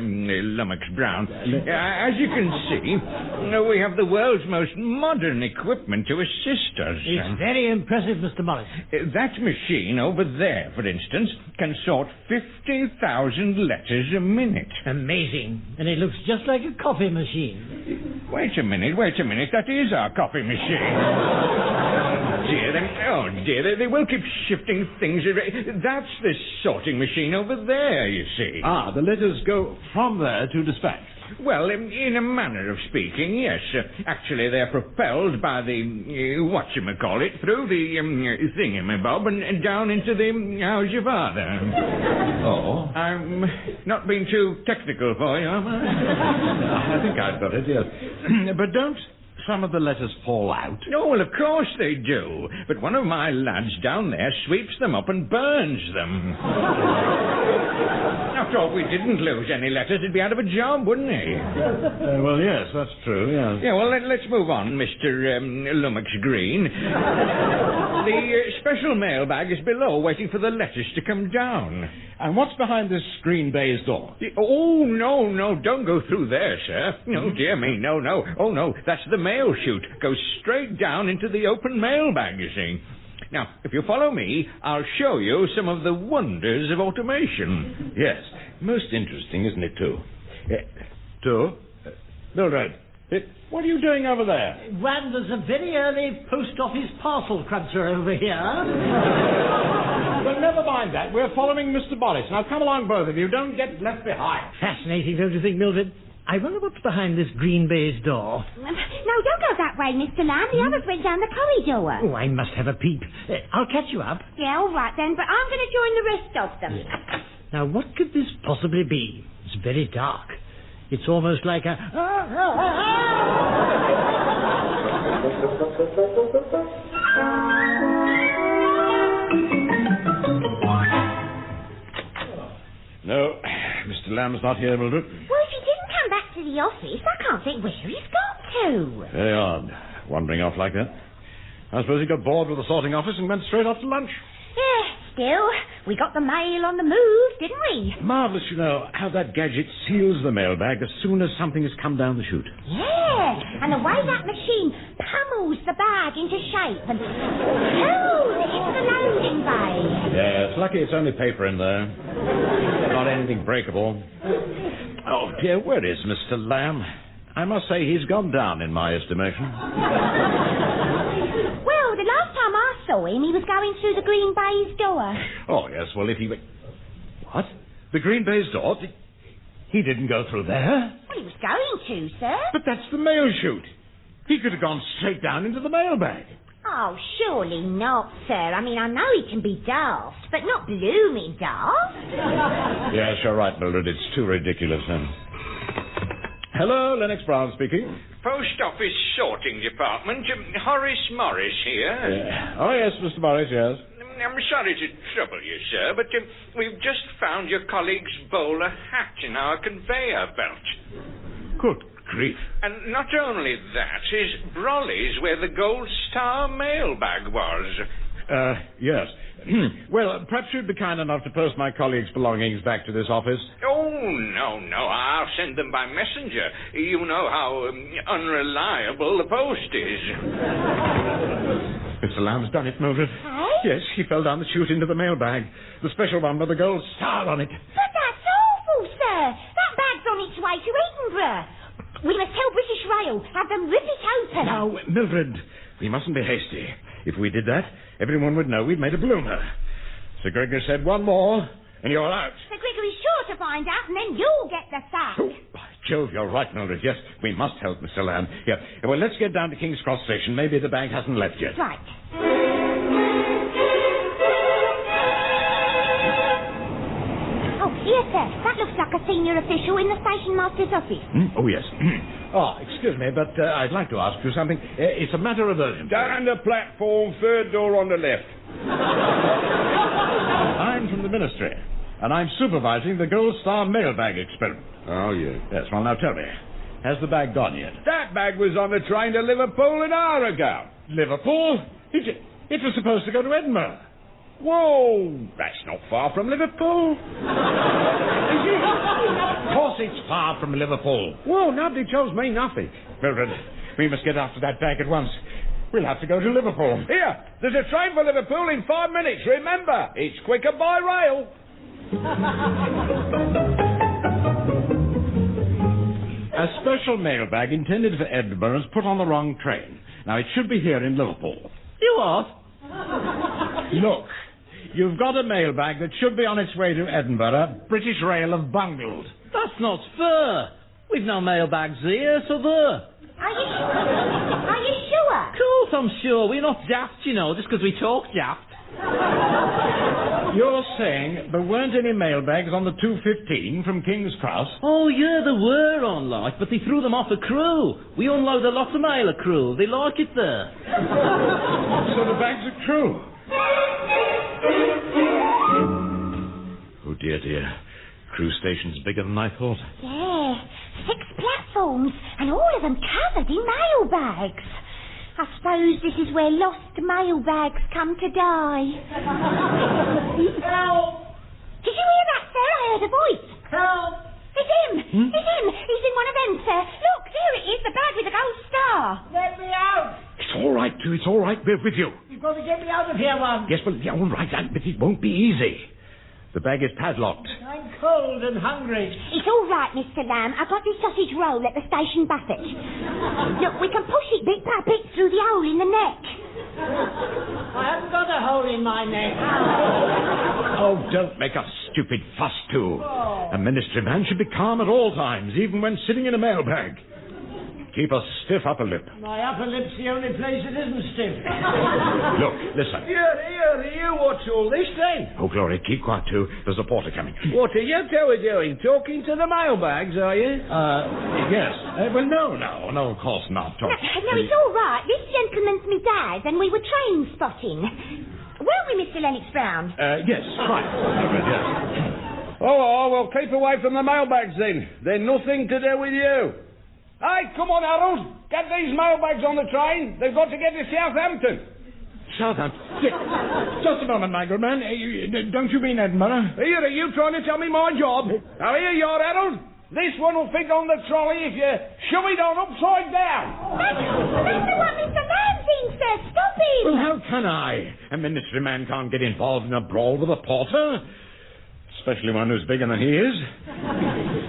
Lennox Brown. As you can see, we have the world's most modern equipment to assist us. It's very impressive, Mr. Morris. That machine over there, for instance, can sort 50,000 letters a minute. Amazing. And it looks just like a coffee machine. Wait a minute. That is our coffee machine. Dear, they will keep shifting things around. That's the sorting machine over there, you see. Ah, the letters go from there to dispatch. Well, in a manner of speaking, yes. Actually, they're propelled by the, whatchamacallit, through the thingamabob and down into the how's your father. Oh? I'm not being too technical for you, am I? I think I've got it, yes. But don't some of the letters fall out? Oh, well, of course they do. But one of my lads down there sweeps them up and burns them. After all, if we didn't lose any letters, he'd be out of a job, wouldn't he? Well, yes, that's true, yes. Yeah, well, let's move on, Mr. Lummox Green. The special mailbag is below, waiting for the letters to come down. And what's behind this green baize door? Oh, no, don't go through there, sir. No, dear me, no. Oh, no, that's the mail chute. Goes straight down into the open mailbag, you see. Now, if you follow me, I'll show you some of the wonders of automation. Yes, most interesting, isn't it, too? Mildred, what are you doing over there? Well, there's a very early post office parcel cruncher over here. Well, never mind that. We're following Mr. Morris. Now, come along, both of you. Don't get left behind. Fascinating, don't you think, Mildred? I wonder what's behind this green baize door. No, don't go that way, Mr. Lamb. The others went down the corridor. Oh, I must have a peep. I'll catch you up. Yeah, all right then, but I'm going to join the rest of them. Now, what could this possibly be? It's very dark. It's almost like a... No, Mr. Lamb's not here, Mildred. Well, if he didn't come back to the office, I can't think where he's got to. Very odd, wandering off like that. I suppose he got bored with the sorting office and went straight off to lunch. Yeah, still, we got the mail on the move, didn't we? Marvellous, you know, how that gadget seals the mailbag as soon as something has come down the chute. Yeah, and the way that machine pummels the bag into shape and hurls it into the loading bay. Yeah, it's lucky it's only paper in there. Not anything breakable. Oh, dear, where is Mr. Lamb? I must say he's gone down in my estimation. Well, the last time I saw him, he was going through the green baize door. Oh, yes, well, if he... What? The green baize door? He didn't go through there? Well, he was going to, sir. But that's the mail chute. He could have gone straight down into the mailbag. Oh, surely not, sir. I mean, I know he can be daft, but not blooming daft. Yes, you're right, Mildred. It's too ridiculous, then. Hello, Lennox Brown speaking. Post Office Sorting Department. Horace Morris here. Oh, yes, Mr. Morris, yes. I'm sorry to trouble you, sir, but we've just found your colleague's bowler hat in our conveyor belt. Good grief. And not only that, his brolly's where the Gold Star mailbag was. Yes. Well, perhaps you'd be kind enough to post my colleague's belongings back to this office. Oh, no, I'll send them by messenger. You know how unreliable the post is. Mr. Lamb's done it, Mildred. Hey? Yes, he fell down the chute into the mailbag. The special one with the gold star on it. But that's awful, sir. That bag's on its way to Edinburgh. We must tell British Rail. Have them rip it open. Now, Mildred, we mustn't be hasty. If we did that, everyone would know we'd made a bloomer. Sir Gregory said one more, and you're out. Sir Gregory's sure to find out, and then you'll get the sack. Oh, by Jove, you're right, Mildred. Yes, we must help Mr. Lamb. Yeah. Well, let's get down to King's Cross Station. Maybe the bag hasn't left yet. Right. Oh, here, sir. That looks like a senior official in the station master's office. Oh, yes. Excuse me, but I'd like to ask you something. It's a matter of urgency. Down the platform, third door on the left. I'm from the Ministry, and I'm supervising the Gold Star mailbag experiment. Oh, yes. Yes, well, now tell me, has the bag gone yet? That bag was on the train to Liverpool an hour ago. Liverpool? It was supposed to go to Edinburgh. Whoa, that's not far from Liverpool. Of course it's far from Liverpool. Whoa, nobody tells me nothing. Mildred, we must get after that bag at once. We'll have to go to Liverpool. Here, there's a train for Liverpool in 5 minutes. Remember, it's quicker by rail. A special mailbag intended for Edinburgh is put on the wrong train. Now, it should be here in Liverpool. You what? Look, you've got a mailbag that should be on its way to Edinburgh. British Rail have bungled. That's not fair. We've no mailbags here, so there. Are you sure? Of course I'm sure. We're not daft, you know, just because we talk daft. You're saying there weren't any mailbags on the 2:15 from King's Cross? Oh, yeah, there were on, like, but they threw them off a crew. We unload a lot of mail a crew. They like it there. So the bags are true. Oh, dear, dear. Crew station's bigger than I thought. Yeah, 6 platforms, and all of them covered in mailbags. I suppose this is where lost mailbags come to die. Help! Did you hear that, sir? I heard a voice. Help! It's him! It's him! He's in one of them, sir. Look, there it is, the bag with the gold star. Let me out! It's all right, too. It's all right. We're with you. You've got to get me out of here, one. Yes, well, yeah, all right, but it won't be easy. The bag is padlocked. I'm cold and hungry. It's all right, Mr. Lamb. I got this sausage roll at the station buffet. Look, we can push it bit by bit through the hole in the neck. I haven't got a hole in my neck. Oh, don't make a stupid fuss, too. A ministry man should be calm at all times, even when sitting in a mailbag. Keep a stiff upper lip. My upper lip's the only place it isn't stiff. Look, listen. Here, what's all this then? Oh, Glory, keep quiet, too. There's a porter coming. What are you two doing? Talking to the mailbags, are you? Yes. Well, no, of course not. No, it's all right. This gentleman's me dad, and we were train spotting. Weren't we, Mr. Lennox Brown? Yes, right. Yes. Oh, well, keep away from the mailbags then. They're nothing to do with you. Hey, come on, Harold. Get these mailbags on the train. They've got to get to Southampton. Southampton? Yes. Just a moment, my good man. Don't you mean Edinburgh? Here, are you trying to tell me my job? Now, here you are, Harold. This one will fit on the trolley if you shove it on upside down. That's the one Mr. Lamb's in, sir. Stop him. Well, how can I? A ministry man can't get involved in a brawl with a porter. Especially one who's bigger than he is.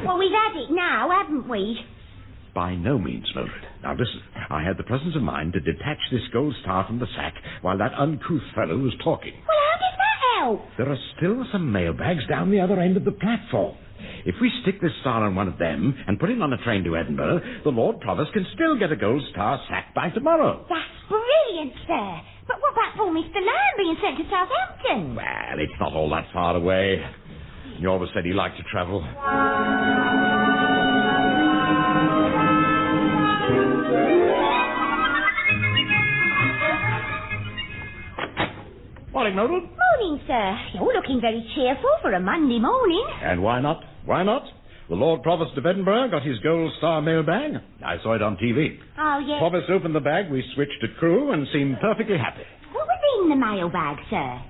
Well, we've had it now, haven't we? By no means, Mildred. Now, listen. I had the presence of mind to detach this gold star from the sack while that uncouth fellow was talking. Well, how does that help? There are still some mailbags down the other end of the platform. If we stick this star on one of them and put it on a train to Edinburgh, the Lord Provost can still get a gold star sack by tomorrow. That's brilliant, sir. But what about poor Mr. Lamb being sent to Southampton? Well, it's not all that far away. He always said he liked to travel. Morning, Ronald. Morning, sir. You're looking very cheerful for a Monday morning. And why not? Why not? The Lord Provost of Edinburgh got his Gold Star mailbag. I saw it on TV. Oh, yes. Provost opened the bag, we switched to crew, and seemed perfectly happy. What was in the mailbag, sir?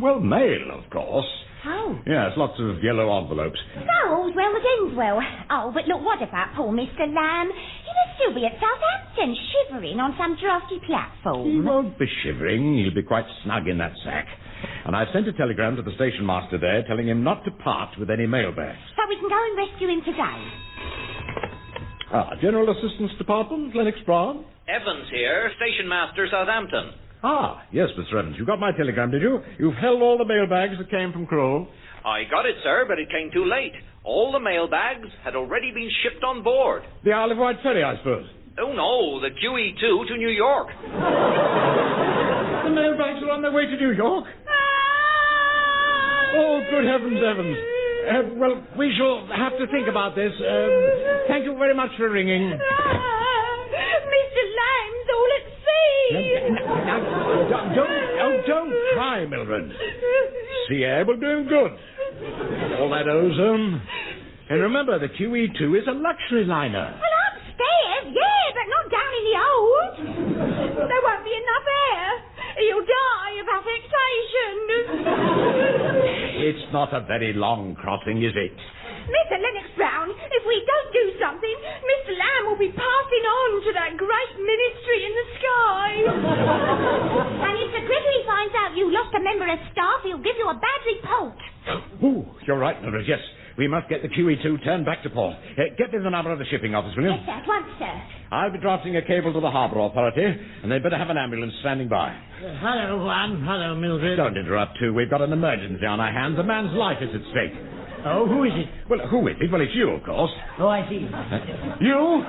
Well, mail, of course. Oh. Yes, lots of yellow envelopes. So, all's well that ends well. Oh, but look, what about poor Mr. Lamb? He must still be at Southampton, shivering on some drafty platform. He won't be shivering. He'll be quite snug in that sack. And I've sent a telegram to the station master there telling him not to part with any mailbags. So we can go and rescue him today. General Assistance Department, Lennox Brown. Evans here, Station Master, Southampton. Yes, Mr. Evans. You got my telegram, did you? You've held all the mailbags that came from Crewe. I got it, sir, but it came too late. All the mailbags had already been shipped on board. The Isle of Wight ferry, I suppose. Oh, no, the QE2 to New York. The mailbags are on their way to New York? Oh, good heavens, Evans. Well, we shall have to think about this. Thank you very much for ringing. Mr. Lamb's all at sea. Don't cry, Mildred. Sea air will do him good. All that ozone. And remember, the QE2 is a luxury liner. Well, upstairs, yeah, but not down in the hold. There won't be enough air. He'll die of affectation. It's not a very long crossing, is it? Mr. Lennox Brown, if we don't do something, Mr. Lamb will be passing on to that great ministry in the sky. And if Sir Gregory finds out you lost a member of staff, he'll give you a bad report. Ooh, you're right, Mildred, yes. We must get the QE2 turned back to port. Get me the number of the shipping office, will you? Yes, sir, at once, sir. I'll be drafting a cable to the Harbour Authority, and they'd better have an ambulance standing by. Hello, Juan. Hello, Mildred. Don't interrupt, too. We've got an emergency on our hands. A man's life is at stake. Oh, who is it? Well, who is it? Well, it's you, of course. Oh, I see. You?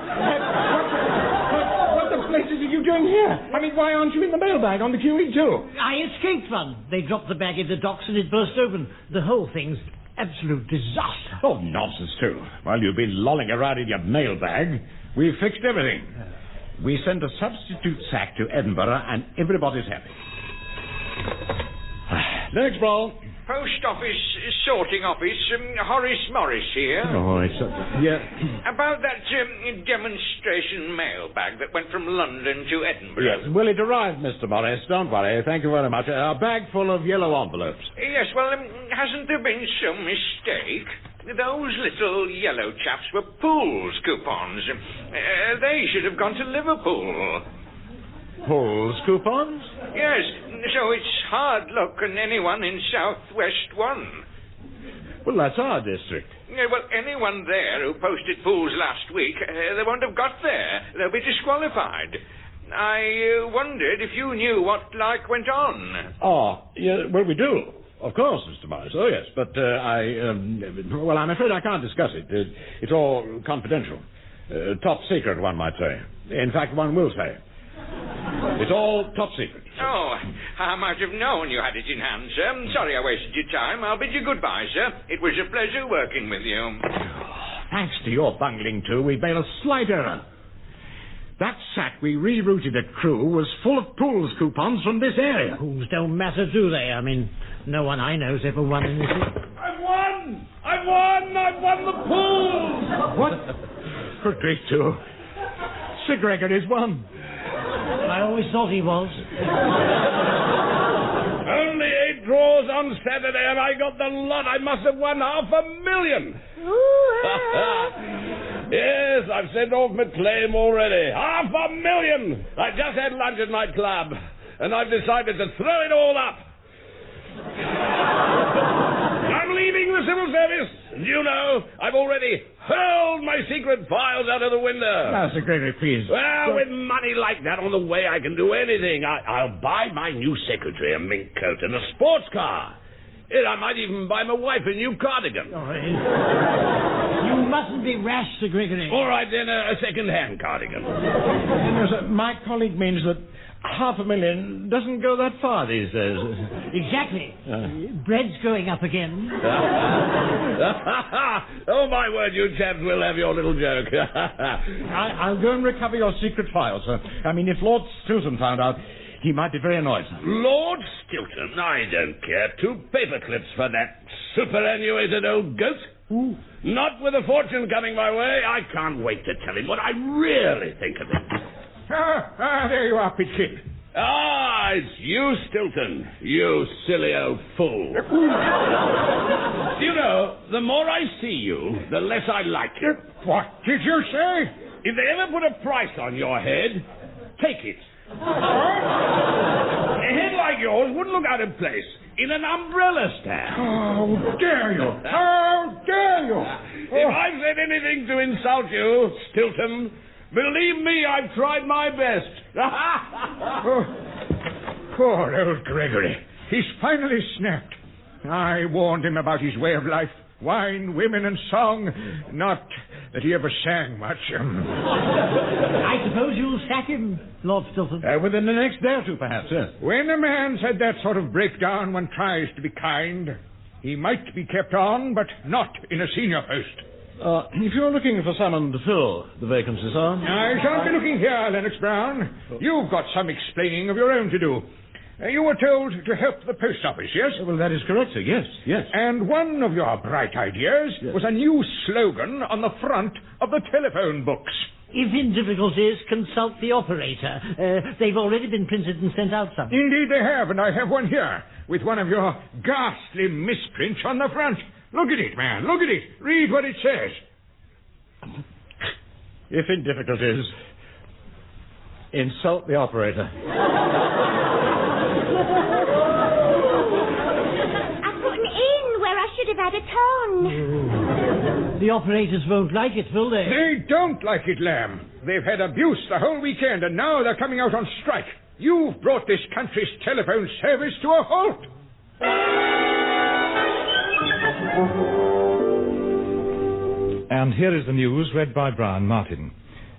What the blazes are you doing here? I mean, why aren't you in the mailbag on the QE2? I escaped one. They dropped the bag in the docks and it burst open. The whole thing's absolute disaster. Oh, nonsense, too. While you've been lolling around in your mailbag, we've fixed everything. We sent a substitute sack to Edinburgh, and everybody's happy. Next, Brawl. Post office sorting office, Horace Morris here. Oh, it's... yeah. About that demonstration mailbag that went from London to Edinburgh. Yes, well, it arrived, Mr. Morris. Don't worry. Thank you very much. A bag full of yellow envelopes. Yes, well, hasn't there been some mistake? Those little yellow chaps were Pools coupons. They should have gone to Liverpool. Pools coupons? Yes, so it's hard luck on anyone in South West 1. Well, that's our district. Well, anyone there who posted Pools last week, they won't have got there. They'll be disqualified. I wondered if you knew what went on. Oh, yeah, well, we do. Of course, Mr. Morris. Oh, yes. But well, I'm afraid I can't discuss it. It's all confidential. Top secret, one might say. In fact, one will say. It's all top secret. Oh, I might have known you had it in hand, sir. Sorry I wasted your time. I'll bid you goodbye, sir. It was a pleasure working with you. Thanks to your bungling, too, we've made a slight error. That sack we rerouted at Crewe was full of Pools coupons from this area. Pools don't matter, do they? I mean, no one I know's ever won anything. I've won! I've won! I've won the Pools! What? Good grief, too. Sir Gregory's won. I always thought he was. Only 8 draws on Saturday and I got the lot. I must have won $500,000. Yes, I've sent off my claim already. $500,000! I just had lunch at my club, and I've decided to throw it all up. I'm leaving the civil service. You know, I've already hurled my secret files out of the window. Now, Sir Gregory, please. Well, with money like that on the way, I can do anything. I'll buy my new secretary a mink coat and a sports car. I might even buy my wife a new cardigan. Oh, you mustn't be rash, Sir Gregory. All right, then, a second-hand cardigan. My colleague means that 500,000 doesn't go that far these days. Exactly. Bread's going up again. Oh, my word, you chaps will have your little joke. I'll go and recover your secret file, sir. I mean, if Lord Stilton found out, he might be very annoyed, sir. Lord Stilton? I don't care. 2 paper clips for that superannuated old goat. Ooh. Not with a fortune coming my way. I can't wait to tell him what I really think of it. There you are, Pitkin. Ah, it's you, Stilton. You silly old fool. You know, the more I see you, the less I like you. What did you say? If they ever put a price on your head, take it. A head like yours wouldn't look out of place in an umbrella stand. How dare you? How dare you? If I've said anything to insult you, Stilton, believe me, I've tried my best. Poor old Gregory. He's finally snapped. I warned him about his way of life. Wine, women, and song. Not that he ever sang much. I suppose you'll sack him, Lord Stilton. Within the next day or two, perhaps, yes. When a man's had that sort of breakdown, one tries to be kind. He might be kept on, but not in a senior post. If you're looking for someone to fill the vacancy, sir... I shan't be looking here, Lennox Brown. You've got some explaining of your own to do. You were told to help the post office, yes? Well, that is correct, sir. Yes. And one of your bright ideas was a new slogan on the front of the telephone books. If in difficulties, consult the operator. They've already been printed and sent out, sir. Indeed they have, and I have one here, with one of your ghastly misprints on the front. Look at it, man, look at it. Read what it says. If in difficulties, insult the operator. Have had a ton. The operators won't like it, will they? They don't like it, Lamb. They've had abuse the whole weekend, and now they're coming out on strike. You've brought this country's telephone service to a halt. And here is the news read by Brian Martin.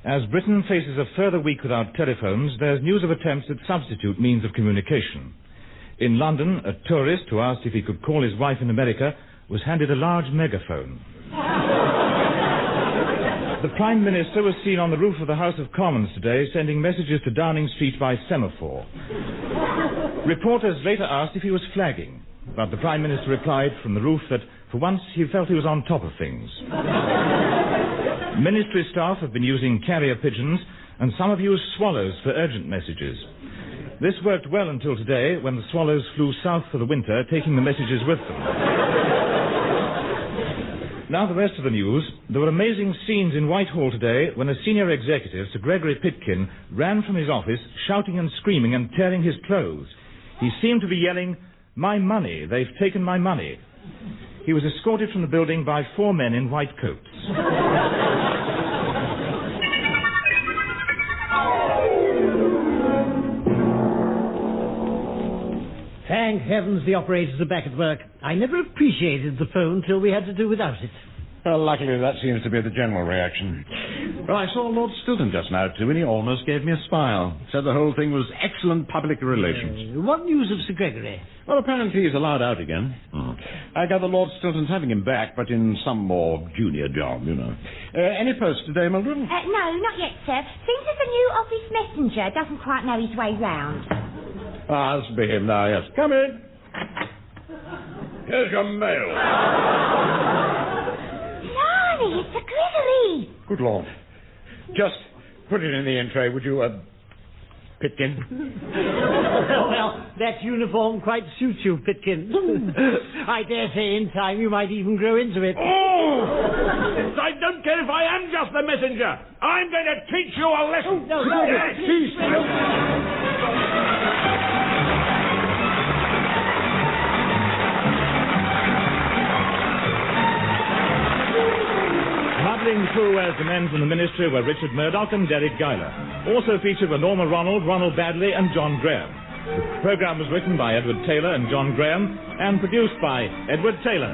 As Britain faces a further week without telephones, there's news of attempts at substitute means of communication. In London, a tourist who asked if he could call his wife in America was handed a large megaphone. The Prime Minister was seen on the roof of the House of Commons today sending messages to Downing Street by semaphore. Reporters later asked if he was flagging, but the Prime Minister replied from the roof that for once he felt he was on top of things. Ministry staff have been using carrier pigeons, and some have used swallows for urgent messages. This worked well until today, when the swallows flew south for the winter, taking the messages with them. Now the rest of the news. There were amazing scenes in Whitehall today when a senior executive, Sir Gregory Pitkin, ran from his office, shouting and screaming and tearing his clothes. He seemed to be yelling, "My money, they've taken my money." He was escorted from the building by 4 men in white coats. Thank heavens the operators are back at work. I never appreciated the phone till we had to do without it. Well, luckily that seems to be the general reaction. Well, I saw Lord Stilton just now, too, and he almost gave me a smile. Said the whole thing was excellent public relations. What news of Sir Gregory? Well, apparently he's allowed out again. I gather Lord Stilton's having him back, but in some more junior job, you know. Any post today, Mildred? No, not yet, sir. Seems as the new office messenger doesn't quite know his way round. Ah, this will be him now, yes. Come in. Here's your mail. Blimey, it's Sir Gregory. Good Lord. Just put it in the in tray, would you, Pitkin? Well, that uniform quite suits you, Pitkin. I dare say in time you might even grow into it. Oh! I don't care if I am just the messenger. I'm going to teach you a lesson. No, Please. Muddling through as the men from the ministry were Richard Murdoch and Deryck Guyler. Also featured were Norma, Ronald Baddiley and John Graham. The programme was written by Edward Taylor and John Graham and produced by Edward Taylor.